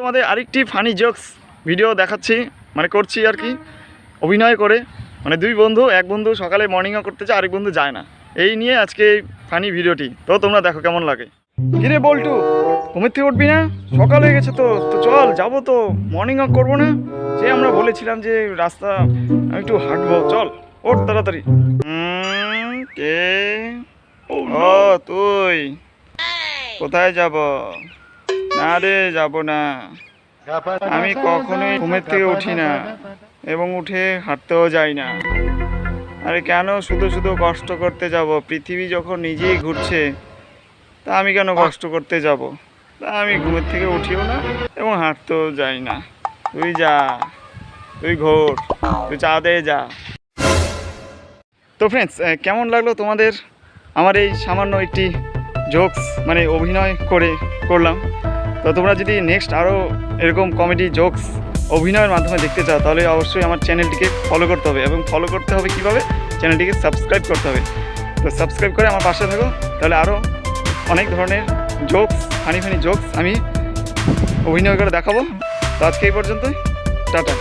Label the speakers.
Speaker 1: তোমাদের আরেকটি funny jokes video দেখাচ্ছি, মানে করছি আর কি, অভিনয় করে। মানে দুই বন্ধু, এক বন্ধু সকালে মর্নিং ওয়াক করতে যায়, আরেক বন্ধু যায় না। এই নিয়ে আজকে এই ফানি ভিডিওটি। তো তোমরা দেখো কেমন লাগে। কিরে বল্টু, ঘুমের থেকে উঠবি না? সকাল হয়ে গেছে তো, তো চল যাবো তো, মর্নিং ওয়াক করবো না? যে আমরা বলেছিলাম যে রাস্তা আমি একটু হাঁটবো, চল ওঠ তাড়াতাড়ি। কে? ও তুই, কোথায় যাব? না রে, যাব না। আমি কখনোই ঘুমের থেকে উঠি না এবং উঠে হাঁটতেও যাই না। আরে কেন শুধু শুধু কষ্ট করতে যাব? পৃথিবী যখন নিজেই ঘুরছে, তা আমি কেন কষ্ট করতে যাব? তা আমি ঘুমের থেকে উঠিও না এবং হাঁটতেও যাই না। তুই যা, তুই ঘোর, তুই চাঁদে যা। তো ফ্রেন্ডস, কেমন লাগলো তোমাদের আমার এই সামান্য একটি জোকস, মানে অভিনয় করলাম। তো তোমরা যদি নেক্সট আরও এরকম কমেডি জোকস অভিনয়ের মাধ্যমে দেখতে চাও, তাহলে অবশ্যই আমার চ্যানেলটিকে ফলো করতে হবে। এবং ফলো করতে হবে কীভাবে? চ্যানেলটিকে সাবস্ক্রাইব করতে হবে। তো সাবস্ক্রাইব করে আমার পাশে থাকো, তাহলে আরও অনেক ধরনের জোকস, ফানি জোকস আমি অভিনয় করে দেখাবো। তো আজকে এই পর্যন্তই, টাটা।